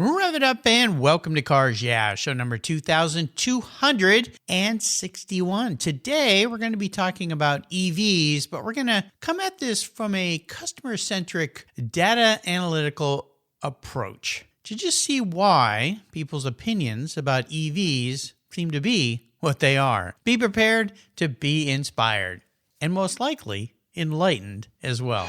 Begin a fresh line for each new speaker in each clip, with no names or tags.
Rev it up and welcome to Cars Yeah, show number 2261. Today, we're going to be talking about EVs, but we're going to come at this from a customer-centric, data analytical approach to just see why people's opinions about EVs seem to be what they are. Be prepared to be inspired and most likely enlightened as well.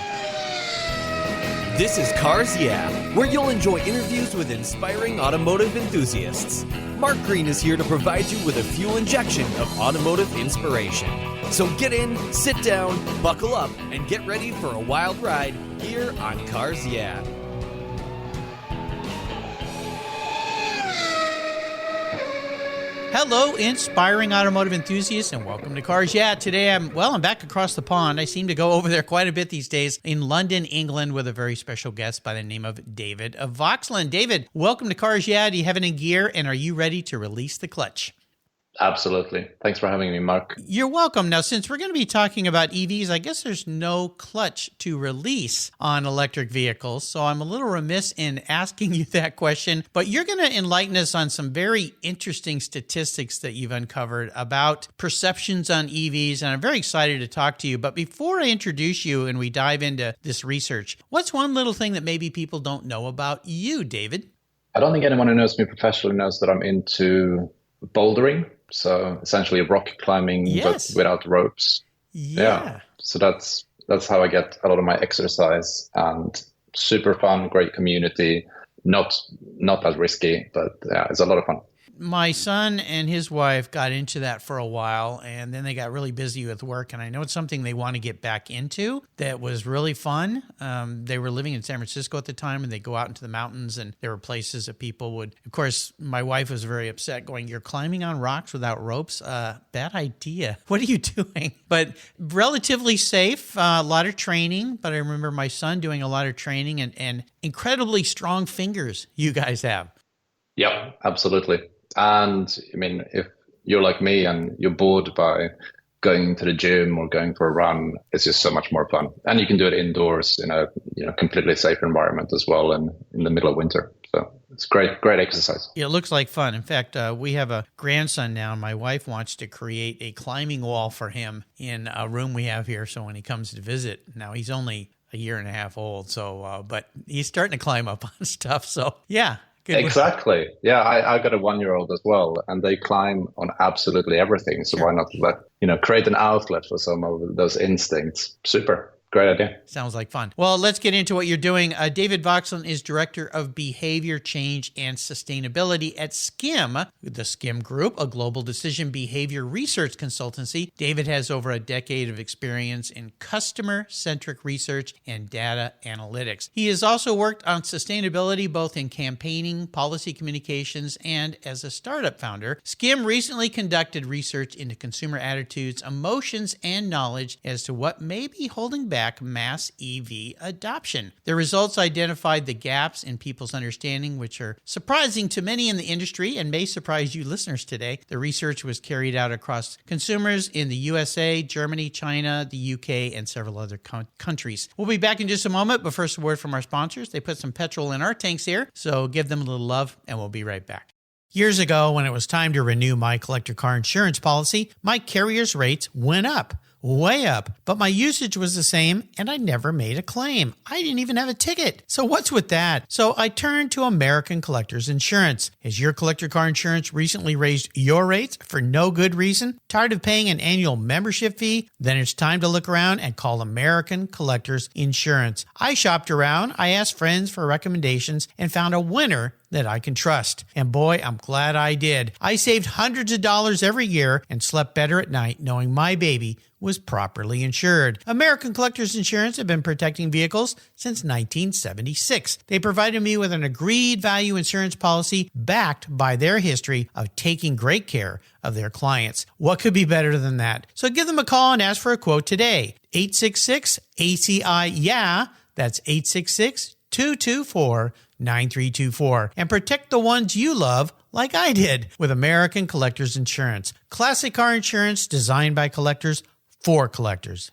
This is Cars Yeah, where you'll enjoy interviews with inspiring automotive enthusiasts. Mark Green is here to provide you with a fuel injection of automotive inspiration. So get in, sit down, buckle up, and get ready for a wild ride here on Cars Yeah.
Hello, inspiring automotive enthusiasts, and welcome to Cars Yeah. Today, I'm back across the pond. I seem to go over there quite a bit these days in London, England, with a very special guest by the name of David of Voxlin. David, welcome to Cars Yeah. Do you have it in gear, and are you ready to release the clutch?
Absolutely. Thanks for having me, Mark.
You're welcome. Now, since we're going to be talking about EVs, I guess there's no clutch to release on electric vehicles. So I'm a little remiss in asking you that question, but you're going to enlighten us on some very interesting statistics that you've uncovered about perceptions on EVs. And I'm very excited to talk to you. But before I introduce you and we dive into this research, what's one little thing that maybe people don't know about you, David?
I don't think anyone who knows me professionally knows that I'm into bouldering. So essentially rock climbing,
Yes.
but without ropes.
Yeah.
So that's how I get a lot of my exercise, and super fun, great community, not that risky, but yeah, it's a lot of fun.
My son and his wife got into that for a while, and then they got really busy with work. And I know it's something they want to get back into that was really fun. They were living in San Francisco at the time, and they go out into the mountains, and there were places that people would, of course, my wife was very upset going, "You're climbing on rocks without ropes? Bad idea. What are you doing?" But relatively safe, a lot of training. But I remember my son doing a lot of training and incredibly strong fingers you guys have.
Yep, absolutely. And I mean, if you're like me and you're bored by going to the gym or going for a run, it's just so much more fun. And you can do it indoors in a completely safe environment as well, and in the middle of winter. So it's great exercise.
It looks like fun. In fact, we have a grandson now, and my wife wants to create a climbing wall for him in a room we have here. So when he comes to visit, now he's only a year and a half old. So, but he's starting to climb up on stuff. So yeah.
Exactly. Yeah, I got a 1-year-old as well, and they climb on absolutely everything. So Why not create an outlet for some of those instincts? Super. Great idea.
Sounds like fun. Well, let's get into what you're doing. David Voxlin is Director of Behavior Change and Sustainability at Skim, the Skim Group, a global decision behavior research consultancy. David has over a decade of experience in customer-centric research and data analytics. He has also worked on sustainability both in campaigning, policy communications, and as a startup founder. Skim recently conducted research into consumer attitudes, emotions, and knowledge as to what may be holding back mass EV adoption. The results identified the gaps in people's understanding, which are surprising to many in the industry and may surprise you listeners today. The research was carried out across consumers in the USA, Germany, China, the UK, and several other countries. We'll be back in just a moment, but first a word from our sponsors. They put some petrol in our tanks here, so give them a little love, and we'll be right back. Years ago, when it was time to renew my collector car insurance policy, my carrier's rates went up. Way up, but my usage was the same and I never made a claim. I didn't even have a ticket. So what's with that? So I turned to American Collectors Insurance. Has your collector car insurance recently raised your rates for no good reason? Tired of paying an annual membership fee? Then it's time to look around and call American Collectors Insurance. I shopped around, I asked friends for recommendations, and found a winner that I can trust. And boy, I'm glad I did. I saved hundreds of dollars every year and slept better at night knowing my baby was properly insured. American Collectors Insurance have been protecting vehicles since 1976. They provided me with an agreed value insurance policy backed by their history of taking great care of their clients. What could be better than that? So give them a call and ask for a quote today. 866-ACI-YEAH. That's 866-224-9324. And protect the ones you love like I did with American Collectors Insurance. Classic car insurance designed by collectors for collectors.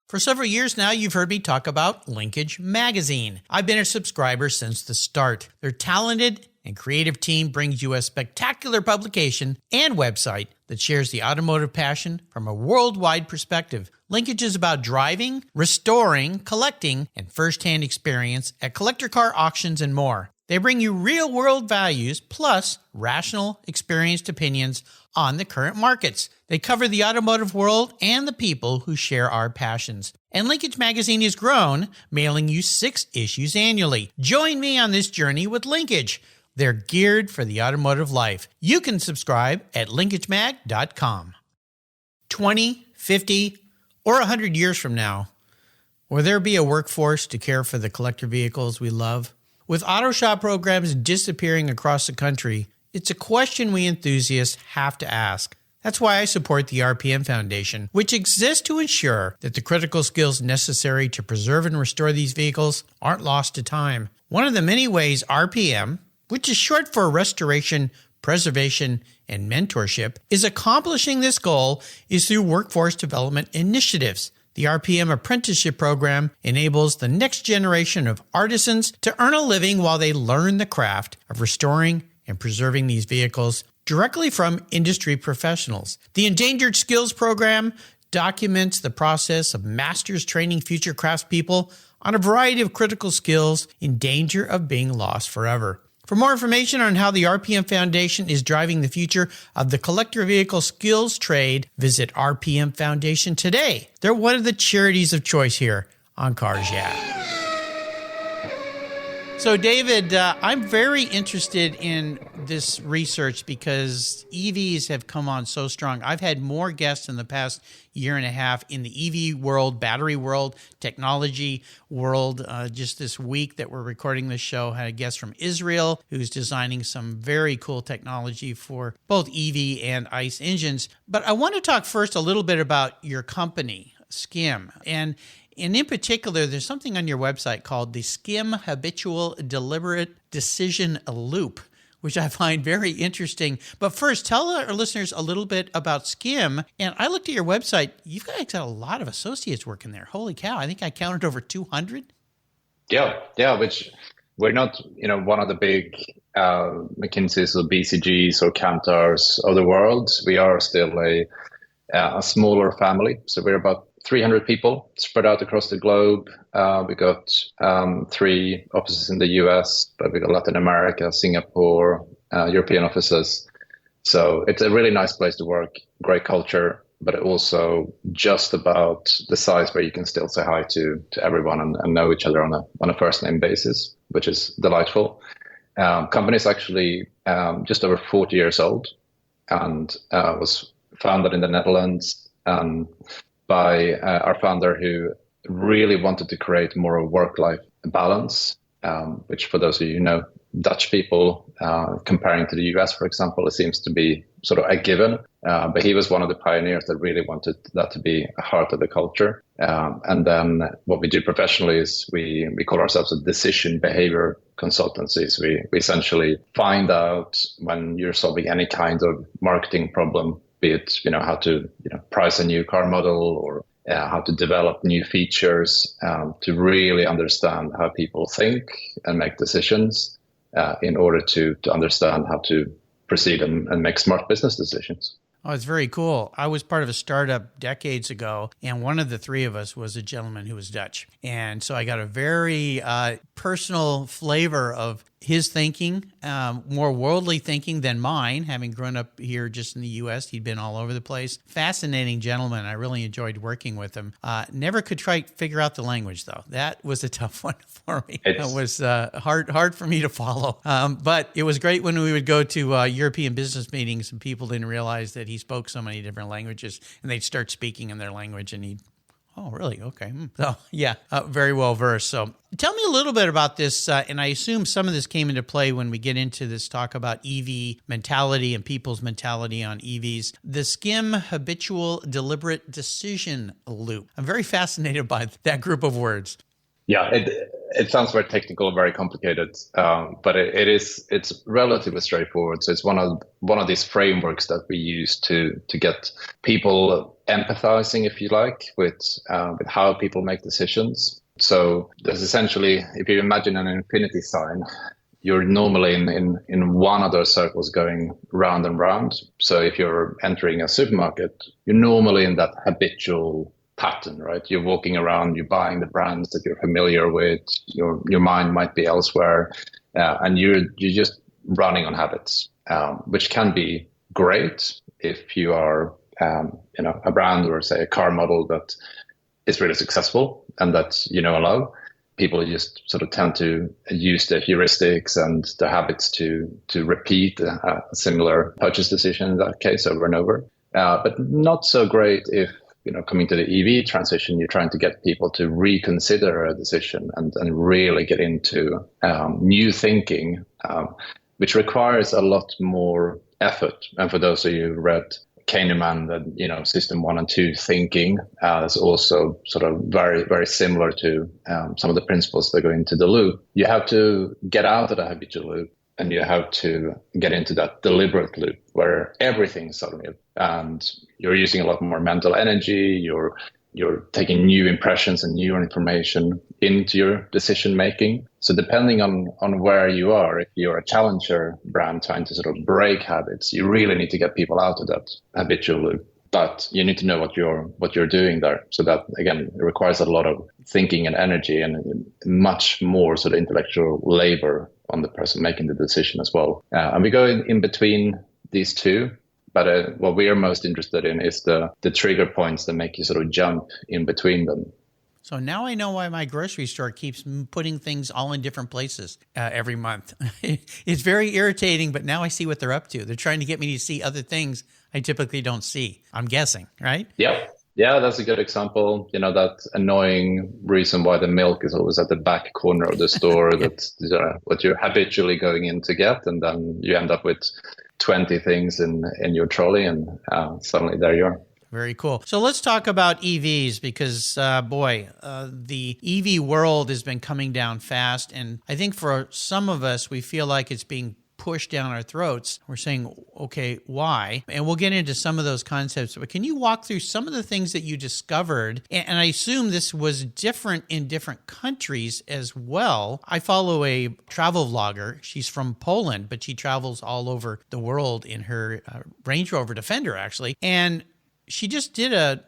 For several years now, you've heard me talk about Linkage Magazine. I've been a subscriber since the start. Their talented and creative team brings you a spectacular publication and website that shares the automotive passion from a worldwide perspective. Linkage is about driving, restoring, collecting, and first-hand experience at collector car auctions and more. They bring you real-world values plus rational, experienced opinions on the current markets. They cover the automotive world and the people who share our passions. And Linkage Magazine has grown, mailing you 6 issues annually. Join me on this journey with Linkage. They're geared for the automotive life. You can subscribe at linkagemag.com. 20, 50, or 100 years from now, will there be a workforce to care for the collector vehicles we love? With auto shop programs disappearing across the country, it's a question we enthusiasts have to ask. That's why I support the RPM Foundation, which exists to ensure that the critical skills necessary to preserve and restore these vehicles aren't lost to time. One of the many ways RPM, which is short for Restoration, Preservation, and Mentorship, is accomplishing this goal is through workforce development initiatives. The RPM apprenticeship program enables the next generation of artisans to earn a living while they learn the craft of restoring and preserving these vehicles directly from industry professionals. The Endangered Skills Program documents the process of masters training future craftspeople on a variety of critical skills in danger of being lost forever. For more information on how the RPM Foundation is driving the future of the collector vehicle skills trade, visit RPM Foundation today. They're one of the charities of choice here on Cars Yeah. So, David, I'm very interested in this research because EVs have come on so strong. I've had more guests in the past year and a half in the EV world, battery world, technology world. Just this week that we're recording this show, I had a guest from Israel who's designing some very cool technology for both EV and ICE engines. But I want to talk first a little bit about your company, Skim. And in particular, there's something on your website called the Skim Habitual Deliberate Decision Loop, which I find very interesting. But first, tell our listeners a little bit about Skim. And I looked at your website. You've guys got a lot of associates working there. Holy cow. I think I counted over 200.
Yeah, which we're not, one of the big McKinseys or BCGs or Kantars of the world. We are still a smaller family. So we're about 300 people spread out across the globe. We got 3 offices in the US, but we got Latin America, Singapore, European offices. So it's a really nice place to work, great culture, but also just about the size where you can still say hi to everyone and know each other on a first name basis, which is delightful. Company is actually just over 40 years old and was founded in the Netherlands by our founder who really wanted to create more of work-life balance, which for those of you who know Dutch people, comparing to the US, for example, it seems to be sort of a given. But he was one of the pioneers that really wanted that to be a heart of the culture. And then what we do professionally is we call ourselves a decision behavior consultancy. So we essentially find out when you're solving any kind of marketing problem, be it how to price a new car model or how to develop new features, to really understand how people think and make decisions in order to understand how to proceed and make smart business decisions.
Oh, it's very cool. I was part of a startup decades ago, and one of the 3 of us was a gentleman who was Dutch. And so I got a very personal flavor of his thinking, more worldly thinking than mine, having grown up here just in the U.S. He'd been all over the place. Fascinating gentleman. I really enjoyed working with him. Never could figure out the language, though. That was a tough one for me. It was hard for me to follow. But it was great when we would go to European business meetings and people didn't realize that he spoke so many different languages, and they'd start speaking in their language, and he'd, oh, really? Okay. So, yeah, very well versed. So tell me a little bit about this, and I assume some of this came into play when we get into this talk about EV mentality and people's mentality on EVs. The Skim Habitual Deliberate Decision Loop. I'm very fascinated by that group of words.
Yeah, it sounds very technical, very complicated, but it's relatively straightforward. So it's one of these frameworks that we use to get people empathizing, if you like, with how people make decisions. So there's essentially, if you imagine an infinity sign, you're normally in one of those circles going round and round. So if you're entering a supermarket, you're normally in that habitual pattern, right? You're walking around, you're buying the brands that you're familiar with, your mind might be elsewhere, and you're just running on habits, which can be great if you are a brand or say a car model that is really successful and that a lot. People just sort of tend to use the heuristics and the habits to repeat a similar purchase decision in that case over and over. But not so great if, coming to the EV transition, you're trying to get people to reconsider a decision and really get into new thinking, which requires a lot more effort. And for those of you who read Kahneman, the system 1 and 2 thinking is also sort of very, very similar to some of the principles that go into the loop. You have to get out of the habitual loop and you have to get into that deliberate loop where everything's sort of, and you're using a lot more mental energy. You're taking new impressions and new information into your decision making. So depending on where you are, if you're a challenger brand trying to sort of break habits, you really need to get people out of that habitual loop. But you need to know what you're doing there. So that, again, it requires a lot of thinking and energy and much more sort of intellectual labor on the person making the decision as well. And we go in between these two. But what we are most interested in is the trigger points that make you sort of jump in between them.
So now I know why my grocery store keeps putting things all in different places every month. It's very irritating, but now I see what they're up to. They're trying to get me to see other things I typically don't see, I'm guessing, right?
Yeah. Yeah, that's a good example. That annoying reason why the milk is always at the back corner of the store. That's what you're habitually going in to get. And then you end up with 20 things in your trolley and suddenly there you are.
Very cool. So let's talk about EVs because, the EV world has been coming down fast. And I think for some of us, we feel like it's being pushed down our throats. We're saying, okay, why? And we'll get into some of those concepts. But can you walk through some of the things that you discovered? And I assume this was different in different countries as well. I follow a travel vlogger. She's from Poland, but she travels all over the world in her Range Rover Defender, actually. And she just did a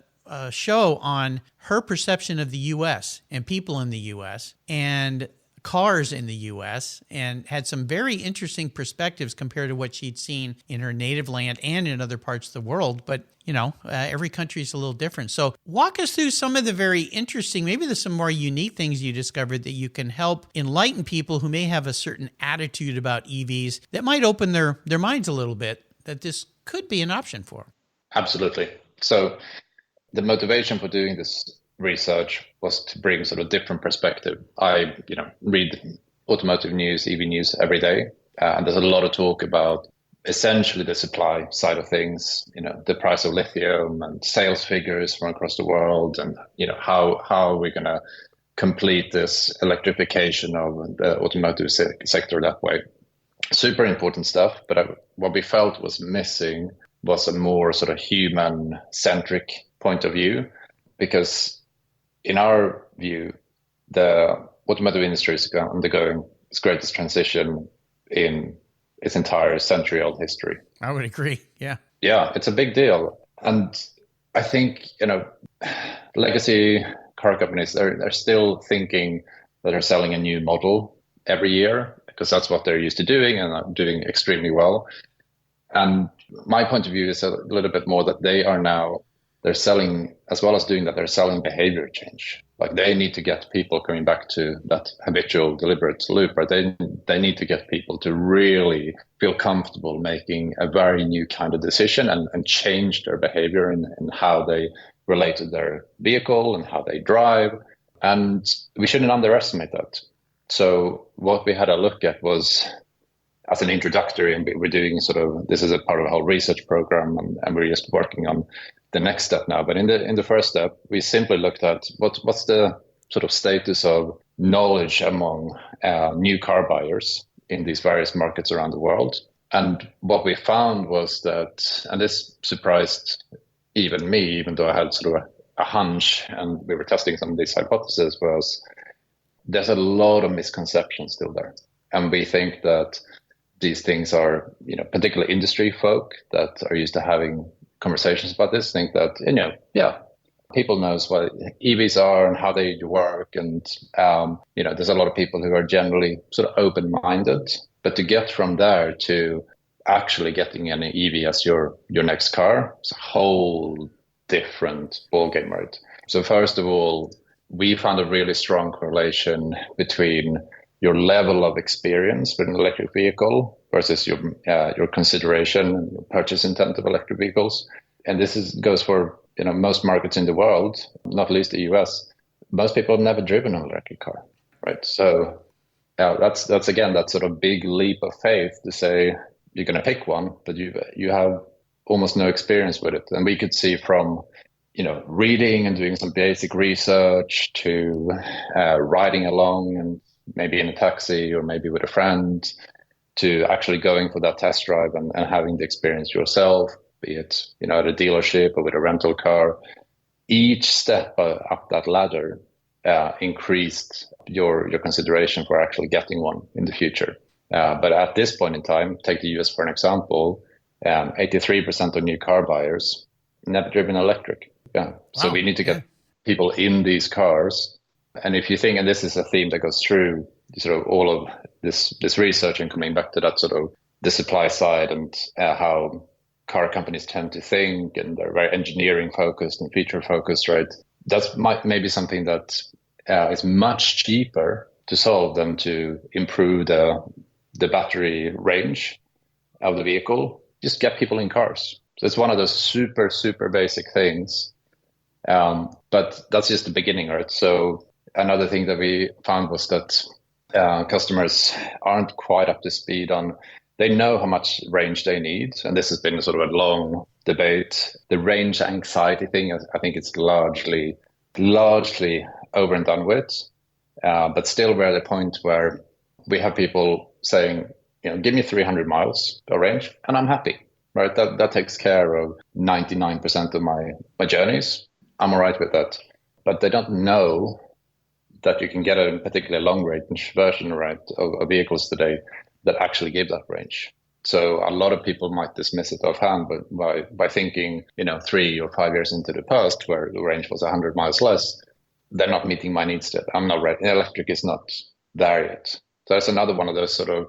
show on her perception of the U.S. and people in the U.S. and cars in the U.S. and had some very interesting perspectives compared to what she'd seen in her native land and in other parts of the world. But, every country is a little different. So walk us through some of the very interesting, maybe there's some more unique things you discovered that you can help enlighten people who may have a certain attitude about EVs that might open their minds a little bit, that this could be an option for them.
Absolutely. So the motivation for doing this research was to bring sort of different perspective. I, read automotive news, EV news every day, and there's a lot of talk about essentially the supply side of things, the price of lithium and sales figures from across the world, and how we're going to complete this electrification of the automotive sector that way. Super important stuff, but what we felt was missing was a more sort of human-centric point of view, because in our view, the automotive industry is undergoing its greatest transition in its entire century-old history.
I would agree. Yeah.
Yeah, it's a big deal. And I think, legacy car companies, they're still thinking that they're selling a new model every year because that's what they're used to doing and are doing extremely well. And my point of view is a little bit more that they're selling, as well as doing that, they're selling behavior change. Like they need to get people coming back to that habitual, deliberate loop, right? They need to get people to really feel comfortable making a very new kind of decision and change their behavior and how they relate to their vehicle and how they drive. And we shouldn't underestimate that. So what we had a look at was, as an introductory, and we're doing this is a part of a whole research program, and we're just working on the next step now. But in the first step, we simply looked at what's the sort of status of knowledge among new car buyers in these various markets around the world. And what we found was that, and this surprised even me, even though I had sort of a hunch and we were testing some of these hypotheses, was there's a lot of misconceptions still there. And we think that these things are, particular industry folk that are used to having conversations about this think that, people knows what EVs are and how they work. And, there's a lot of people who are generally sort of open-minded. But to get from there to actually getting an EV as your next car, it's a whole different ballgame, right? So first of all, we found a really strong correlation between your level of experience with an electric vehicle versus your consideration and your purchase intent of electric vehicles. And this goes for most markets in the world, not least the US. Most people have never driven an electric car, right? So that's again that sort of big leap of faith to say you're going to pick one, but you have almost no experience with it. And we could see from reading and doing some basic research to riding along and maybe in a taxi or maybe with a friend to actually going for that test drive and having the experience yourself, be it at a dealership or with a rental car. Each step up that ladder increased your consideration for actually getting one in the future. But at this point in time, take the US for an example, 83% of new car buyers never driven electric. Yeah. Wow. So we need to get people in these cars. And if you think, and this is a theme that goes through sort of all of this research and coming back to that sort of the supply side and how car companies tend to think, and they're very engineering focused and feature focused, right? That's maybe something that is much cheaper to solve than to improve the battery range of the vehicle. Just get people in cars. So it's one of those super, super basic things. But that's just the beginning, right? So another thing that we found was that customers aren't quite up to speed on, they know how much range they need. And this has been sort of a long debate. The range anxiety thing, I think it's largely over and done with. But still we're at a point where we have people saying, give me 300 miles of range and I'm happy, right? That takes care of 99% of my journeys. I'm all right with that. But they don't know that you can get a particularly long range version, right, of vehicles today that actually give that range. So a lot of people might dismiss it offhand, but by thinking, 3 or 5 years into the past where the range was 100 miles less, they're not meeting my needs yet. I'm not ready. Electric is not there yet. So that's another one of those sort of,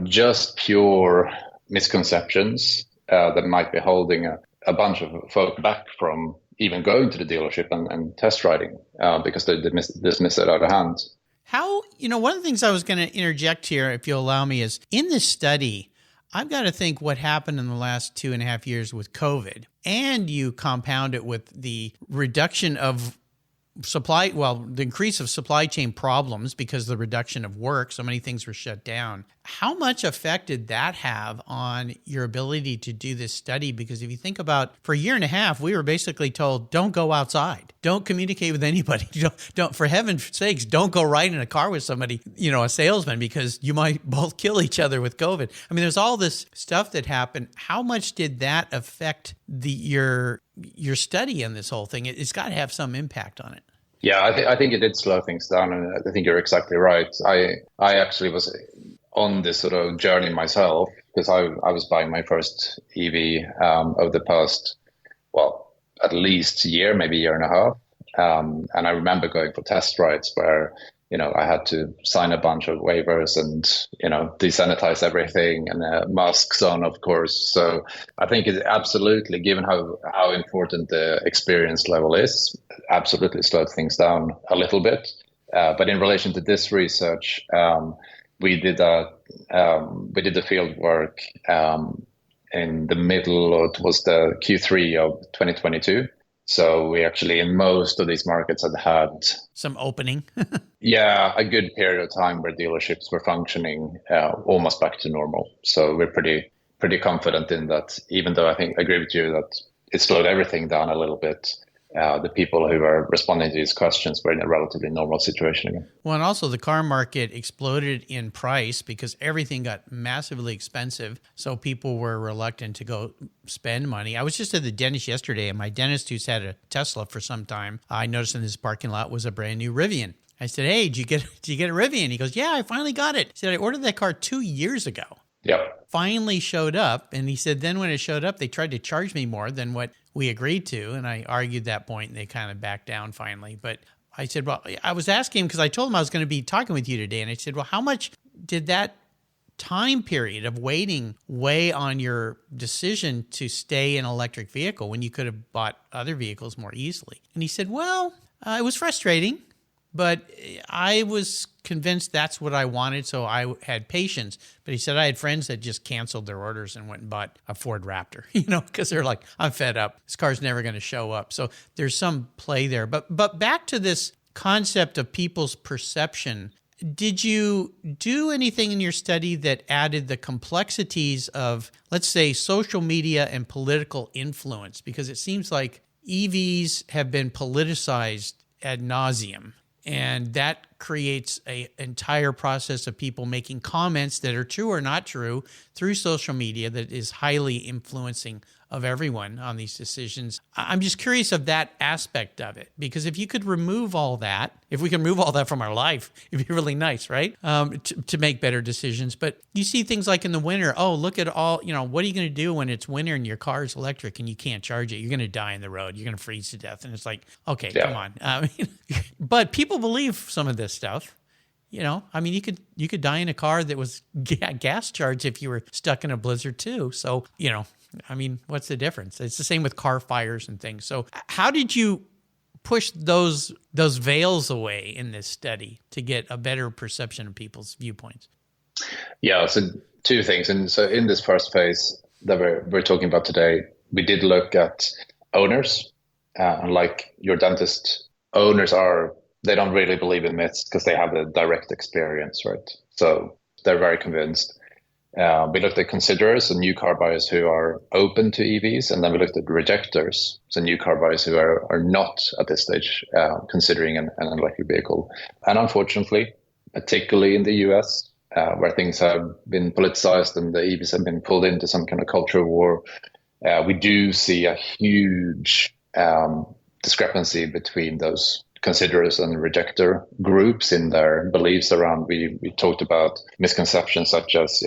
just pure misconceptions that might be holding a bunch of folk back from even going to the dealership and test riding because they dismiss it out of hand.
How, one of the things I was going to interject here, if you'll allow me, is in this study, I've got to think what happened in the last 2.5 years with COVID, and you compound it with the reduction of the increase of supply chain problems because of the reduction of work. So many things were shut down. How much effect did that have on your ability to do this study? Because if you think about, for 1.5 years, we were basically told, don't go outside. Don't communicate with anybody. Don't, for heaven's sakes, don't go ride in a car with somebody, a salesman, because you might both kill each other with COVID. I mean, there's all this stuff that happened. How much did that affect your study on this whole thing? It's got to have some impact on it.
Yeah, I think it did slow things down, and I think you're exactly right. I actually was on this sort of journey myself because I was buying my first EV over the past, at least year, maybe 1.5 years. And I remember going for test rides where, I had to sign a bunch of waivers and, desanitize everything and masks on, of course. So I think it absolutely, given how important the experience level is, absolutely slowed things down a little bit. But in relation to this research, we did the field work in the middle, or it was the Q3 of 2022. So we actually, in most of these markets, had
some opening.
Yeah, a good period of time where dealerships were functioning almost back to normal. So we're pretty confident in that, even though I agree with you that it slowed everything down a little bit. the people who are responding to these questions were in a relatively normal situation again.
Well, and also the car market exploded in price because everything got massively expensive. So people were reluctant to go spend money. I was just at the dentist yesterday, and my dentist, who's had a Tesla for some time, I noticed in his parking lot was a brand new Rivian. I said, "Hey, did you get a Rivian?" He goes, "Yeah, I finally got it." He said, "I ordered that car 2 years ago."
Yep.
Finally showed up. And he said, then when it showed up, they tried to charge me more than what we agreed to. And I argued that point, and they kind of backed down finally. But I said, well, I was asking him because I told him I was going to be talking with you today. And I said, well, how much did that time period of waiting weigh on your decision to stay in an electric vehicle when you could have bought other vehicles more easily? And he said, well, it was frustrating, but I was convinced that's what I wanted, so I had patience. But he said I had friends that just canceled their orders and went and bought a Ford Raptor, because they're like, I'm fed up. This car's never going to show up. So there's some play there. But back to this concept of people's perception. Did you do anything in your study that added the complexities of, let's say, social media and political influence? Because it seems like EVs have been politicized ad nauseum. And that creates an entire process of people making comments that are true or not true through social media that is highly influencing of everyone on these decisions. I'm just curious of that aspect of it, because if you could remove all that, if we can remove all that from our life, it'd be really nice, right? To make better decisions. But you see things like in the winter, oh, look at all, what are you going to do when it's winter and your car is electric and you can't charge it? You're going to die in the road. You're going to freeze to death. And it's like, okay, come on. But people believe some of this stuff. You could die in a car that was gas charged if you were stuck in a blizzard too. So, what's the difference? It's the same with car fires and things. So how did you push those veils away in this study to get a better perception of people's viewpoints?
Yeah, so two things. And so in this first phase that we're talking about today, we did look at owners. Like your dentist, owners they don't really believe in myths because they have a direct experience, right? So they're very convinced. We looked at considerers, so new car buyers who are open to EVs, and then we looked at rejectors, so new car buyers who are not at this stage considering an electric vehicle. And unfortunately, particularly in the US, where things have been politicized and the EVs have been pulled into some kind of cultural war, we do see a huge discrepancy between those considerers and rejector groups in their beliefs around. We talked about misconceptions such as,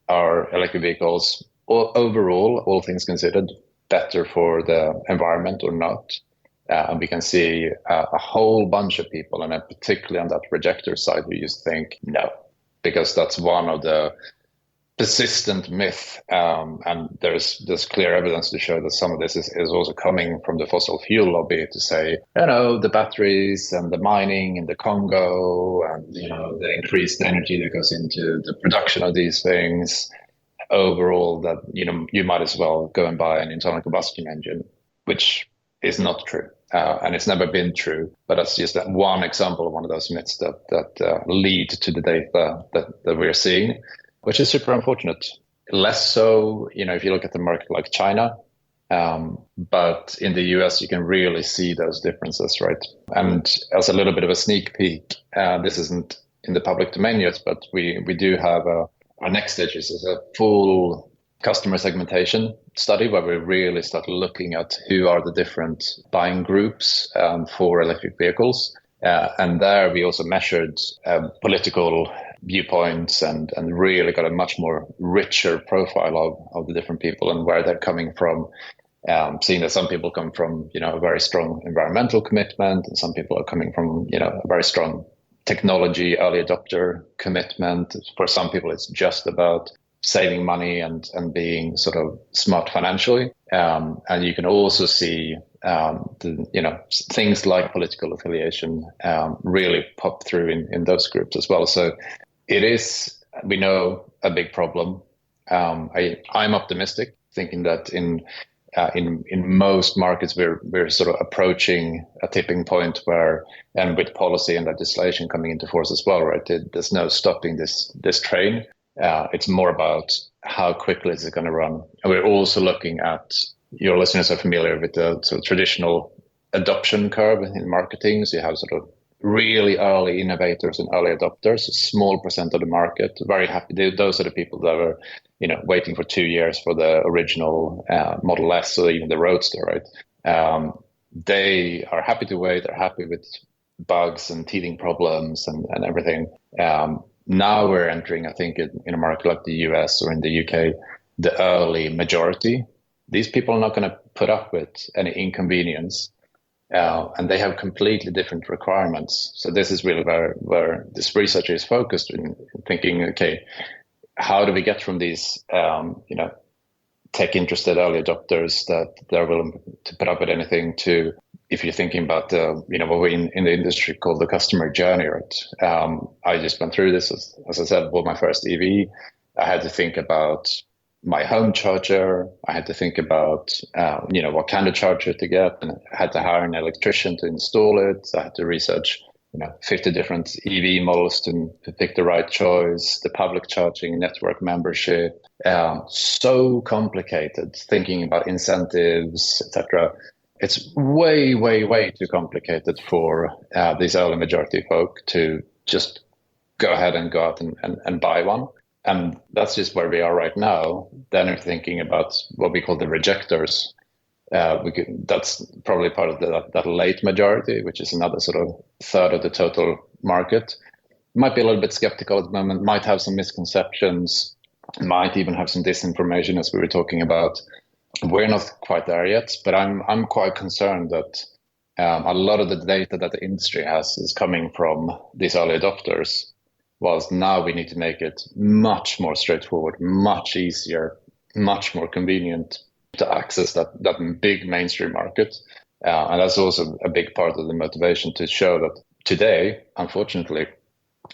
are electric vehicles overall, all things considered, better for the environment or not? And we can see a whole bunch of people, and particularly on that rejector side, who just think no, because that's one of the persistent myth, and there's clear evidence to show that some of this is also coming from the fossil fuel lobby to say, the batteries and the mining in the Congo and, the increased energy that goes into the production of these things, overall that, you might as well go and buy an internal combustion engine, which is not true. And it's never been true, but that's just one example of one of those myths that lead to the data that we're seeing, which is super unfortunate. Less so, if you look at the market like China, but in the US, you can really see those differences, right? And as a little bit of a sneak peek, this isn't in the public domain yet, but we do have our next stage is a full customer segmentation study where we really start looking at who are the different buying groups for electric vehicles. And there we also measured political viewpoints and really got a much more richer profile of the different people and where they're coming from. Seeing that some people come from, a very strong environmental commitment, and some people are coming from, a very strong technology early adopter commitment. For some people, it's just about saving money and being sort of smart financially. And you can also see, things like political affiliation really pop through in those groups as well. So it is, we know, a big problem. I'm optimistic, thinking that in most markets we're sort of approaching a tipping point where, and with policy and legislation coming into force as well, right? There's no stopping this train. It's more about how quickly is it going to run. And we're also looking at, your listeners are familiar with the sort of traditional adoption curve in marketing. So you have sort of really early innovators and early adopters, a small percent of the market, very happy. Those are the people that are, waiting for 2 years for the original Model S or even the Roadster, right? They are happy to wait. They're happy with bugs and teething problems and everything. Now we're entering, I think, in a market like the US or in the UK, the early majority. These people are not going to put up with any inconvenience. And they have completely different requirements. So this is really where this researcher is focused in thinking, okay, how do we get from these, tech-interested early adopters that they're willing to put up with anything to, if you're thinking about what we in the industry call the customer journey, right? I just went through this, as I said, bought my first EV. I had to think about my home charger. I had to think about, what kind of charger to get, and I had to hire an electrician to install it. I had to research, 50 different EV models to pick the right choice, the public charging network membership. So complicated, thinking about incentives, etc. It's way, way, way too complicated for these early majority folk to just go ahead and go out and buy one. And that's just where we are right now. Then we're thinking about what we call the rejectors. That's probably part of that late majority, which is another sort of third of the total market. Might be a little bit skeptical at the moment, might have some misconceptions, might even have some disinformation, as we were talking about. We're not quite there yet, but I'm quite concerned that a lot of the data that the industry has is coming from these early adopters. Whilst now we need to make it much more straightforward, much easier, much more convenient to access that big mainstream market. And that's also a big part of the motivation to show that today, unfortunately,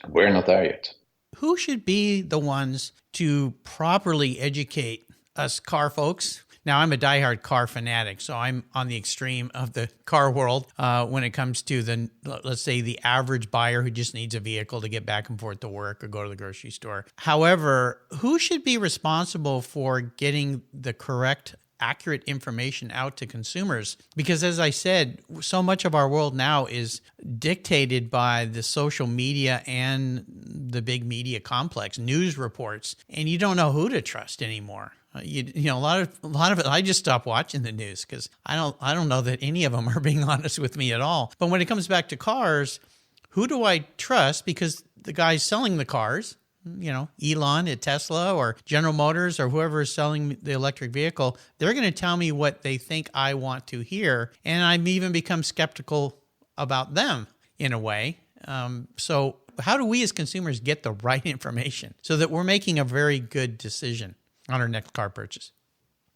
we're not there yet.
Who should be the ones to properly educate us car folks? Now, I'm a diehard car fanatic, so I'm on the extreme of the car world when it comes to let's say, the average buyer who just needs a vehicle to get back and forth to work or go to the grocery store. However, who should be responsible for getting the correct, accurate information out to consumers? Because as I said, so much of our world now is dictated by the social media and the big media complex, news reports, and you don't know who to trust anymore. A lot of it, I just stopped watching the news because I don't know that any of them are being honest with me at all. But when it comes back to cars, who do I trust? Because the guys selling the cars, Elon at Tesla or General Motors or whoever is selling the electric vehicle, they're going to tell me what they think I want to hear. And I've even become skeptical about them in a way. So how do we as consumers get the right information so that we're making a very good decision on our next car purchase?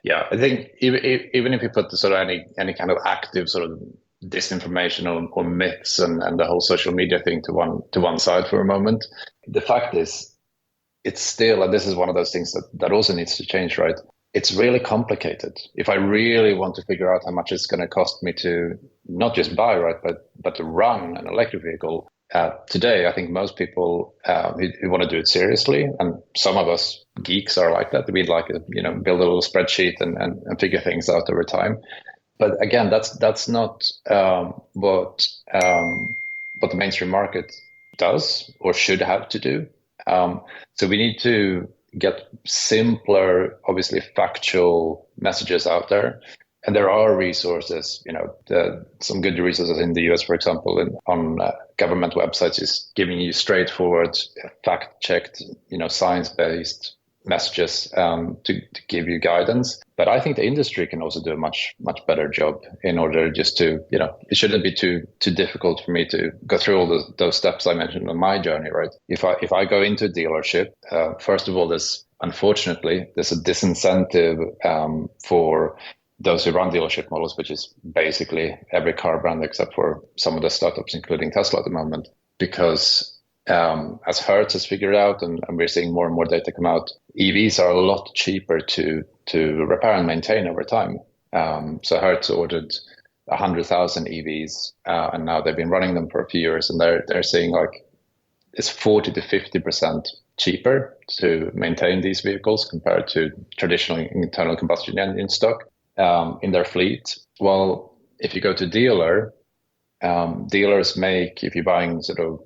Yeah, I think even if you put the sort of any kind of active sort of disinformation or myths and the whole social media thing to one side for a moment, the fact is, it's still, and this is one of those things that also needs to change, right? It's really complicated. If I really want to figure out how much it's going to cost me to not just buy, right, but to run an electric vehicle, today, I think most people who want to do it seriously, and some of us geeks are like that. We'd like to, build a little spreadsheet and figure things out over time. But again, that's not what the mainstream market does or should have to do. So we need to get simpler, obviously factual messages out there. And there are resources, some good resources in the US, for example, on government websites is giving you straightforward, fact-checked, science-based messages to give you guidance. But I think the industry can also do a much, much better job in order just to, it shouldn't be too difficult for me to go through all those steps I mentioned on my journey, right? If I go into a dealership, first of all, unfortunately, there's a disincentive for those who run dealership models, which is basically every car brand except for some of the startups, including Tesla at the moment, because as Hertz has figured out, and we're seeing more and more data come out, EVs are a lot cheaper to repair and maintain over time. So Hertz ordered 100,000 EVs, and now they've been running them for a few years, and they're saying like it's 40 to 50% cheaper to maintain these vehicles compared to traditional internal combustion engine stock in their fleet. Well, if you go to dealer, dealers make, if you're buying sort of,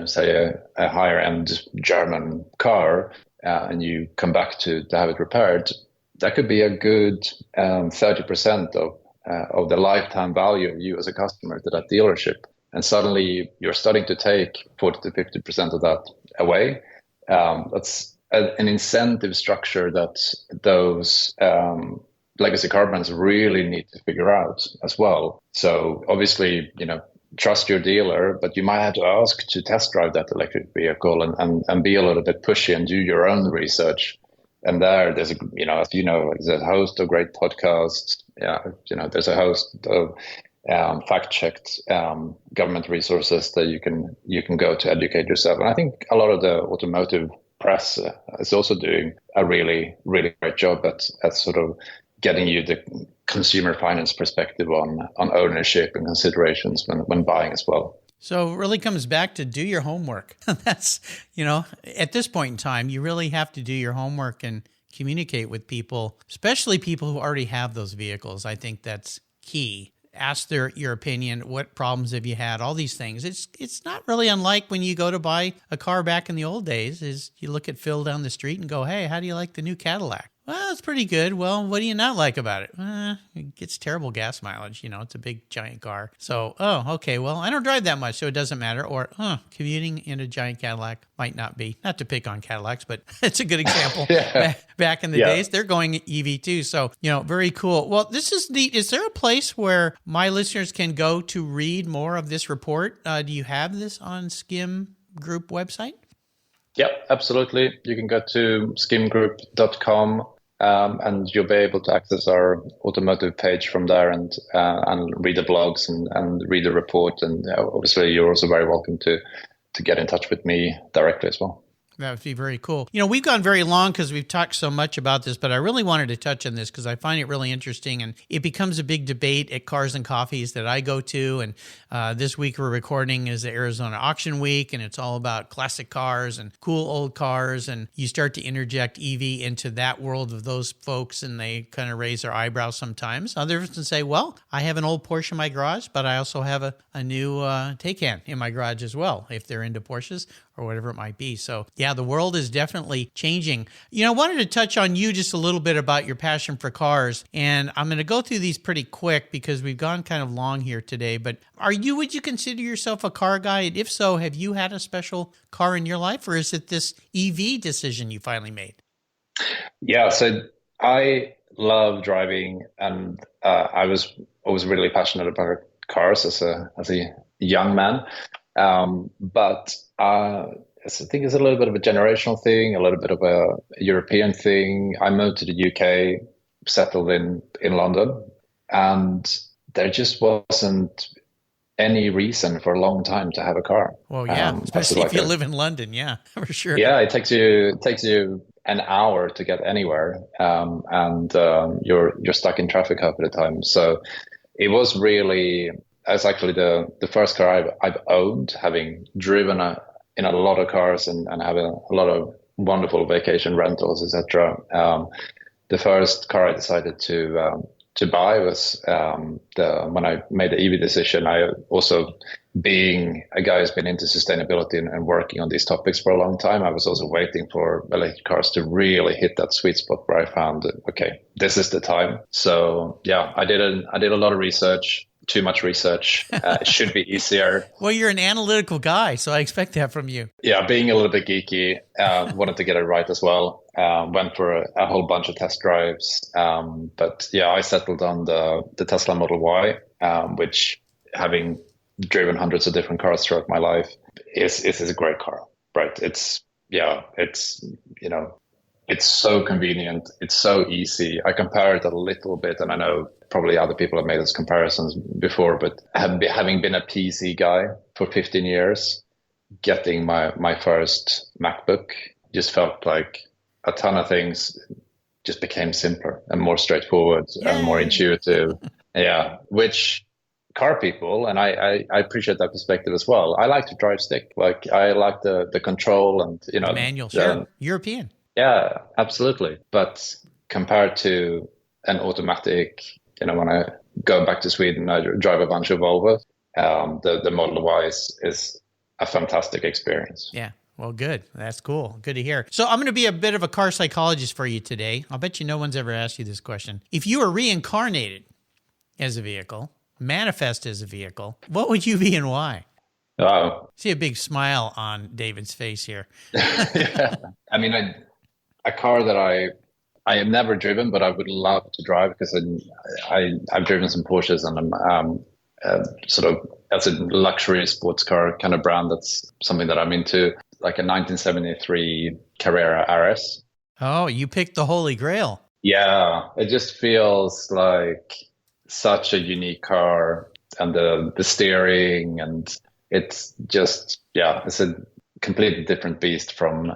say a higher end German car, and you come back to have it repaired, that could be a good 30% of the lifetime value of you as a customer to that dealership. And suddenly you're starting to take 40 to 50% of that away. That's an incentive structure that those legacy car brands really need to figure out as well. So obviously, trust your dealer, but you might have to ask to test drive that electric vehicle and be a little bit pushy and do your own research. And there's there's a host of great podcasts. There's a host of fact-checked government resources that you can go to educate yourself. And I think a lot of the automotive press is also doing a really, really great job at sort of getting you the consumer finance perspective on ownership and considerations when buying as well.
So it really comes back to do your homework. That's, at this point in time, you really have to do your homework and communicate with people, especially people who already have those vehicles. I think that's key. Ask your opinion. What problems have you had? All these things. It's not really unlike when you go to buy a car back in the old days. Is you look at Phil down the street and go, "Hey, how do you like the new Cadillac?" Well, it's pretty good. Well, what do you not like about it? It gets terrible gas mileage. It's a big, giant car. So, okay, well, I don't drive that much, so it doesn't matter. Or, commuting in a giant Cadillac might not be. Not to pick on Cadillacs, but it's a good example.
Yeah.
Back in the days, they're going EV too. So, very cool. Well, this is neat. Is there a place where my listeners can go to read more of this report? Do you have this on Skim Group website?
Yep, absolutely. You can go to skimgroup.com and you'll be able to access our automotive page from there and read the blogs and read the report. And obviously, you're also very welcome to get in touch with me directly as well.
That would be very cool. We've gone very long because we've talked so much about this, but I really wanted to touch on this because I find it really interesting, and it becomes a big debate at Cars and Coffees that I go to. And this week we're recording is the Arizona Auction Week, and it's all about classic cars and cool old cars. And you start to interject EV into that world of those folks, and they kind of raise their eyebrows sometimes. Others can say, well, I have an old Porsche in my garage, but I also have a new Taycan in my garage as well, if they're into Porsches or whatever it might be. So yeah, the world is definitely changing. I wanted to touch on you just a little bit about your passion for cars, and I'm going to go through these pretty quick because we've gone kind of long here today. But would you consider yourself a car guy? And if so, have you had a special car in your life, or is it this EV decision you finally made?
Yeah, so I love driving, and I was always really passionate about cars as a young man. But I think it's a little bit of a generational thing, a little bit of a European thing. I moved to the UK, settled in London, and there just wasn't any reason for a long time to have a car.
Well, yeah, especially if you live in London, yeah, for sure.
Yeah, it takes you an hour to get anywhere, and you're stuck in traffic half of the time. So it was really. It's actually the first car I've owned, having driven in a lot of cars and having a lot of wonderful vacation rentals, etc. The first car I decided to buy was when I made the EV decision. I also, being a guy who's been into sustainability and working on these topics for a long time, I was also waiting for electric cars to really hit that sweet spot where I found, okay, this is the time. So yeah, I did a lot of research. Too much research. It should be easier.
Well, you're an analytical guy, so I expect that from you.
Yeah, being a little bit geeky, wanted to get it right as well. Went for a whole bunch of test drives. But yeah, I settled on the Tesla Model Y, which, having driven hundreds of different cars throughout my life, is a great car, right? It's so convenient. It's so easy. I compare it a little bit, and I know probably other people have made those comparisons before, but having been a PC guy for 15 years, getting my first MacBook just felt like a ton of things just became simpler and more straightforward and more intuitive. Yeah, which car people, and I appreciate that perspective as well. I like to drive stick. Like, I like the control and,
manual, sure. European.
Yeah, absolutely. But compared to an automatic, when I go back to Sweden, I drive a bunch of Volvo. The Model Y is a fantastic experience.
Yeah. Well, good. That's cool. Good to hear. So I'm going to be a bit of a car psychologist for you today. I'll bet you no one's ever asked you this question. If you were reincarnated as a vehicle, manifest as a vehicle, what would you be and why?
Wow.
See a big smile on David's face here.
Yeah. I mean, a car that I have never driven, but I would love to drive because I've driven some Porsches, and I'm sort of, as a luxury sports car kind of brand, that's something that I'm into, like a 1973 Carrera RS.
Oh, you picked the Holy Grail.
Yeah, it just feels like such a unique car, and the steering, and it's just, yeah, it's a completely different beast from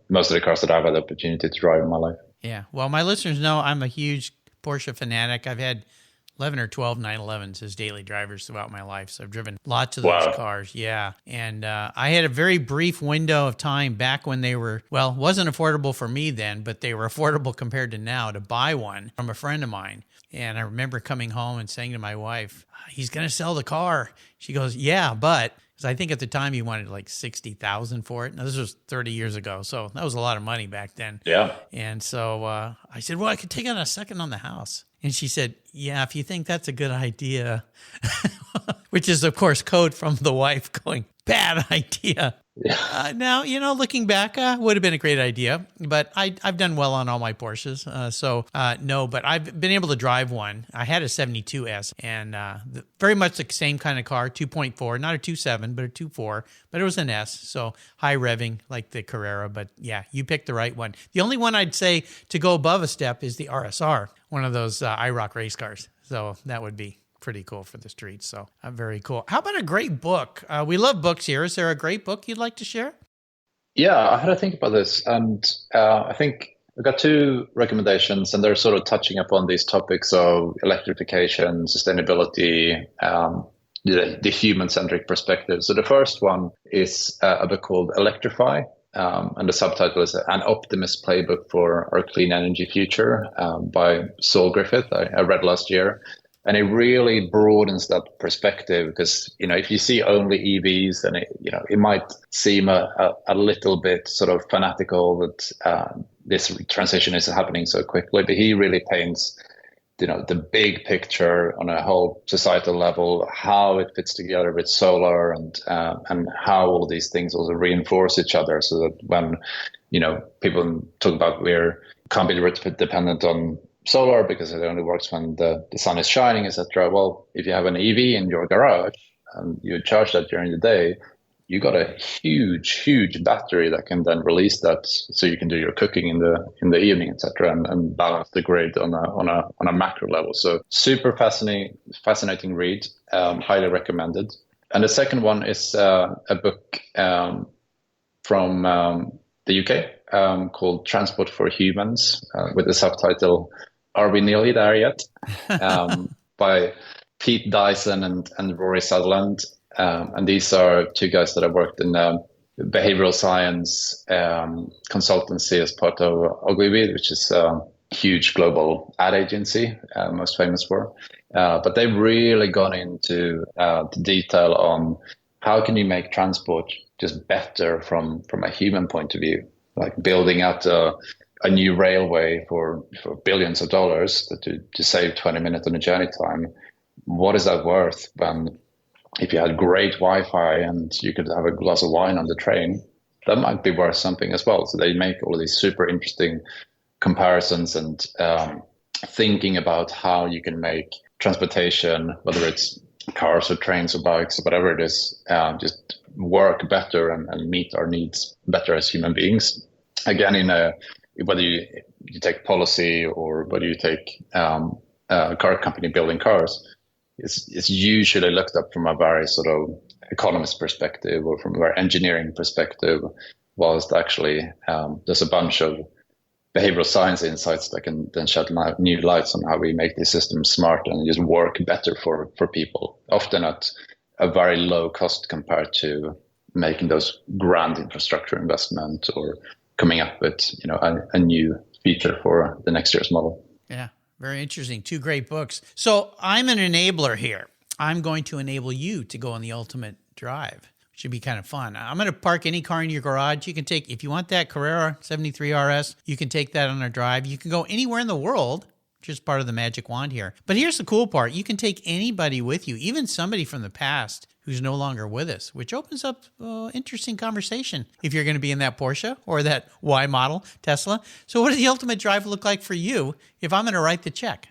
most of the cars that I've had the opportunity to drive in my life.
Yeah. Well, my listeners know I'm a huge Porsche fanatic. I've had 11 or 12 911s as daily drivers throughout my life. So I've driven lots of those cars. Yeah. And I had a very brief window of time back when they were, well, wasn't affordable for me then, but they were affordable compared to now, to buy one from a friend of mine. And I remember coming home and saying to my wife, he's going to sell the car. She goes, yeah, but, because I think at the time he wanted like $60,000 for it. Now, this was 30 years ago. So that was a lot of money back then.
Yeah.
And so I said, well, I could take on a second on the house. And she said, yeah, if you think that's a good idea, which is, of course, code from the wife going, bad idea. Yeah. Now, looking back, would have been a great idea, but I've done well on all my Porsches. No, but I've been able to drive one. I had a 72S, and very much the same kind of car, 2.4, not a 2.7, but a 2.4, but it was an S, so high revving like the Carrera. But yeah, you picked the right one. The only one I'd say to go above a step is the RSR, one of those IROC race cars. So that would be pretty cool for the streets. So very cool. How about a great book? We love books here. Is there a great book you'd like to share?
Yeah, I had to think about this, and I think I've got two recommendations, and they're sort of touching upon these topics of electrification, sustainability, the human-centric perspective. So the first one is a book called Electrify, and the subtitle is An Optimist Playbook for Our Clean Energy Future, by Saul Griffith. I read last year. And it really broadens that perspective, because, if you see only EVs, then it might seem a little bit sort of fanatical that this transition is happening so quickly. But he really paints, the big picture on a whole societal level, how it fits together with solar, and how all of these things also reinforce each other, so that when, people talk about can't be dependent on solar because it only works when the sun is shining, etc. Well, if you have an EV in your garage and you charge that during the day, you got a huge battery that can then release that, so you can do your cooking in the evening, etc., and balance the grid on a macro level. So super fascinating read, highly recommended. And the second one is a book from the UK called Transport for Humans, with the subtitle Are We Nearly There Yet? By Pete Dyson and Rory Sutherland. And these are two guys that have worked in behavioral science consultancy as part of Ogilvy, which is a huge global ad agency, most famous for. But they've really gone into the detail on how can you make transport just better from a human point of view, like building out a new railway for billions of dollars to save 20 minutes on a journey time. What is that worth when, if you had great Wi-Fi and you could have a glass of wine on the train, that might be worth something as well. So they make all of these super interesting comparisons and thinking about how you can make transportation, whether it's cars or trains or bikes or whatever it is, just work better and meet our needs better as human beings. Again, whether you take policy or whether you take a car company building cars, it's usually looked up from a very sort of economist perspective or from a very engineering perspective, whilst actually there's a bunch of behavioral science insights that can then shed new lights on how we make these systems smarter and just work better for people, often at a very low cost compared to making those grand infrastructure investment or coming up with a new feature for the next year's model.
Yeah. Very interesting. Two great books. So I'm an enabler here. I'm going to enable you to go on the ultimate drive. Should be kind of fun. I'm going to park any car in your garage. You can take, if you want that Carrera 73 RS, you can take that on a drive. You can go anywhere in the world, which is part of the magic wand here. But here's the cool part. You can take anybody with you, even somebody from the past who's no longer with us, which opens up interesting conversation if you're going to be in that Porsche or that Y model Tesla. So what does the ultimate drive look like for you if I'm going to write the check?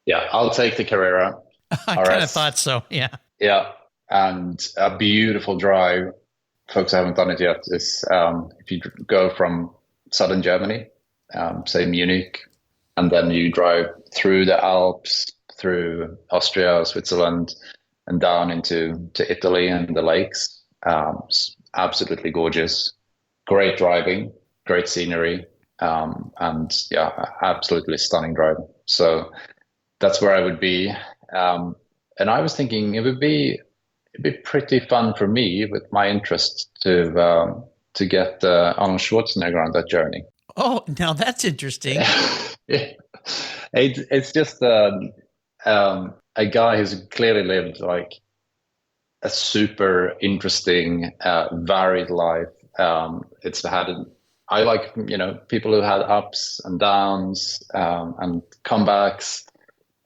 Yeah, I'll take the Carrera.
I kind of thought so, yeah.
Yeah, and a beautiful drive. Folks who haven't done it yet is if you go from southern Germany, say Munich, and then you drive through the Alps, through Austria, Switzerland, and down into Italy and the lakes. Absolutely gorgeous. Great driving, great scenery, and yeah, absolutely stunning drive. So that's where I would be. And I was thinking it'd be pretty fun for me with my interest to get Arnold Schwarzenegger on that journey.
Oh, now that's interesting.
It's just a guy who's clearly lived like a super interesting, varied life. I like, people who had ups and downs and comebacks.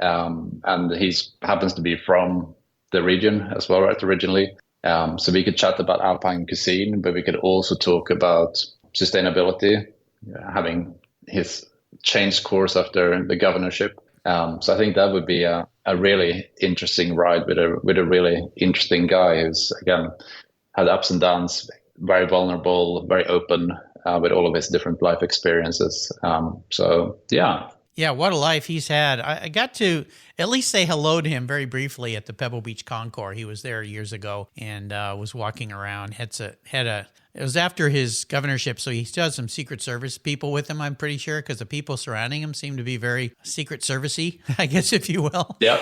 And he's happens to be from the region as well, right, originally. So we could chat about Alpine cuisine, but we could also talk about sustainability, having his changed course after the governorship. So I think that would be a really interesting ride with a really interesting guy who's, again, had ups and downs, very vulnerable, very open with all of his different life experiences. So, yeah.
Yeah, what a life he's had. I got to at least say hello to him very briefly at the Pebble Beach Concours. He was there years ago and was walking around. It was after his governorship, so he still has some Secret Service people with him, I'm pretty sure, because the people surrounding him seem to be very Secret Service-y, I guess, if you will. Yeah.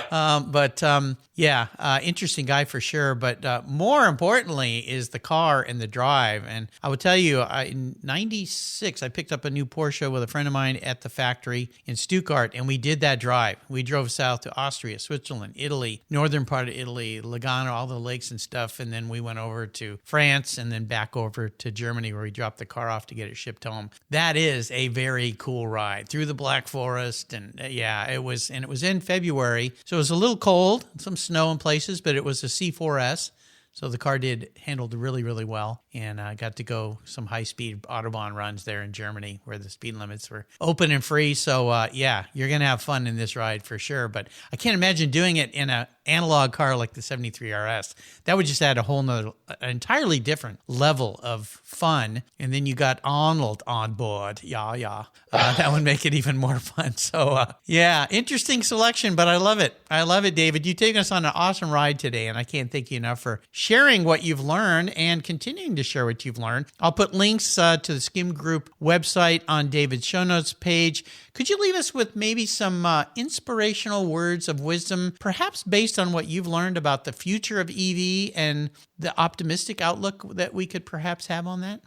Interesting guy for sure. But more importantly is the car and the drive. And I would tell you, in 96, I picked up a new Porsche with a friend of mine at the factory in Stuttgart, and we did that drive. We drove south to Austria, Switzerland, Italy, northern part of Italy, Lugano, all the lakes and stuff. And then we went over to France and then back over to Germany where we dropped the car off to get it shipped home. That is a very cool ride through the Black Forest. And it was in February. So it was a little cold, some snow in places, but it was a C4S. So the car handled really, really well. And I got to go some high-speed Autobahn runs there in Germany where the speed limits were open and free. So, you're going to have fun in this ride for sure. But I can't imagine doing it in an analog car like the 73 RS. That would just add a whole nother, entirely different level of fun. And then you got Arnold on board. That would make it even more fun. So, interesting selection, but I love it. I love it, David. You've taken us on an awesome ride today, and I can't thank you enough for sharing what you've learned and continuing to share what you've learned. I'll put links to the Skim Group website on David's show notes page. Could you leave us with maybe some inspirational words of wisdom, perhaps based on what you've learned about the future of EV and the optimistic outlook that we could perhaps have on that?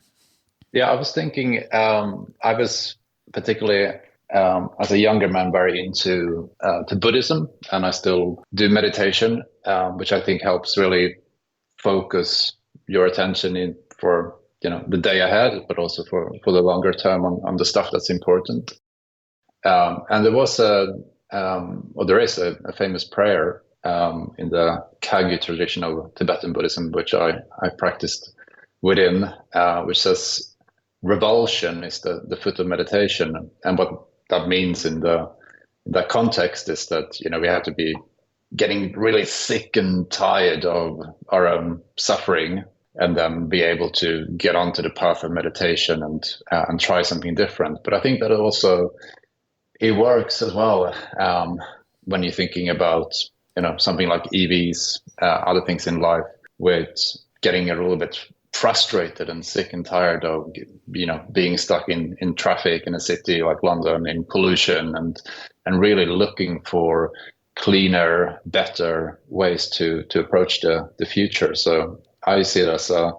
Yeah, I was thinking, I was particularly as a younger man very into to Buddhism, and I still do meditation, which I think helps really focus your attention for the day ahead, but also for the longer term on the stuff that's important. And there was there is a famous prayer in the Kagyu tradition of Tibetan Buddhism, which I practiced within, which says revulsion is the foot of meditation. And what that means in that context is that we have to be getting really sick and tired of our own suffering, and then be able to get onto the path of meditation and try something different. But I think that also it works as well when you're thinking about something like EVs, other things in life, with getting a little bit frustrated and sick and tired of being stuck in traffic in a city like London, in pollution, and really looking for cleaner, better ways to approach the future. So I see it as it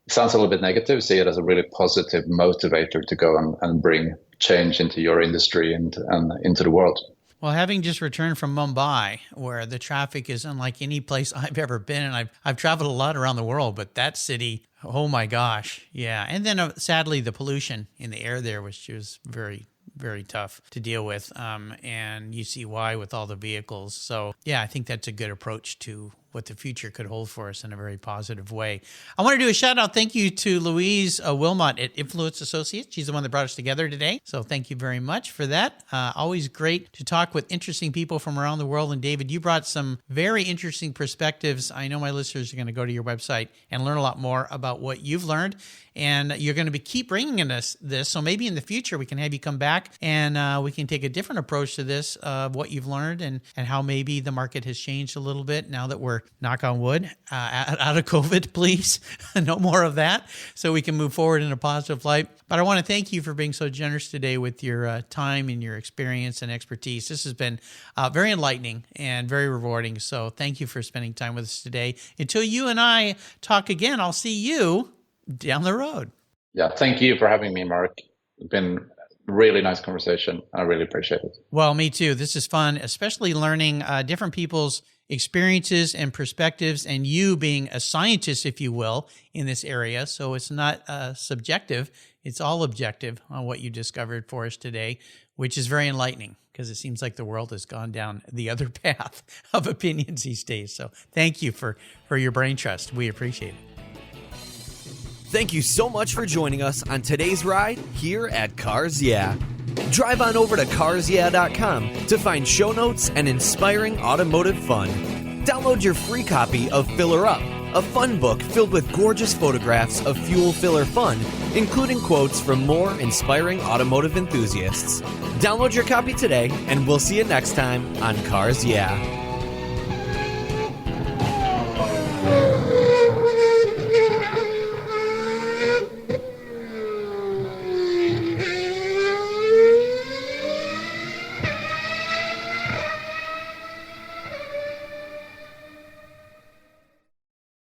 sounds a little bit negative, see it as a really positive motivator to go and bring change into your industry and into the world.
Well, having just returned from Mumbai, where the traffic is unlike any place I've ever been, and I've traveled a lot around the world, but that city, oh my gosh, yeah. And then sadly, the pollution in the air there was very, very tough to deal with, and you see why with all the vehicles. So yeah, I think that's a good approach to what the future could hold for us in a very positive way. I want to do a shout out. Thank you to Louise Wilmot at Influence Associates. She's the one that brought us together today. So thank you very much for that. Always great to talk with interesting people from around the world. And David, you brought some very interesting perspectives. I know my listeners are going to go to your website and learn a lot more about what you've learned. And you're going to keep bringing us this. So maybe in the future, we can have you come back and we can take a different approach to this, what you've learned and how maybe the market has changed a little bit now that we're, knock on wood, out of COVID, please. No more of that. So we can move forward in a positive light. But I want to thank you for being so generous today with your time and your experience and expertise. This has been very enlightening and very rewarding. So thank you for spending time with us today. Until you and I talk again, I'll see you down the road.
Yeah, thank you for having me, Mark. It's been a really nice conversation. I really appreciate it.
Well, me too. This is fun, especially learning different people's experiences and perspectives, and you being a scientist, if you will, in this area. So it's not subjective. It's all objective on what you discovered for us today, which is very enlightening because it seems like the world has gone down the other path of opinions these days. So thank you for your brain trust. We appreciate it.
Thank you so much for joining us on today's ride here at Cars Yeah. Drive on over to carsyeah.com to find show notes and inspiring automotive fun. Download your free copy of Filler Up, a fun book filled with gorgeous photographs of fuel filler fun, including quotes from more inspiring automotive enthusiasts. Download your copy today, and we'll see you next time on Cars Yeah.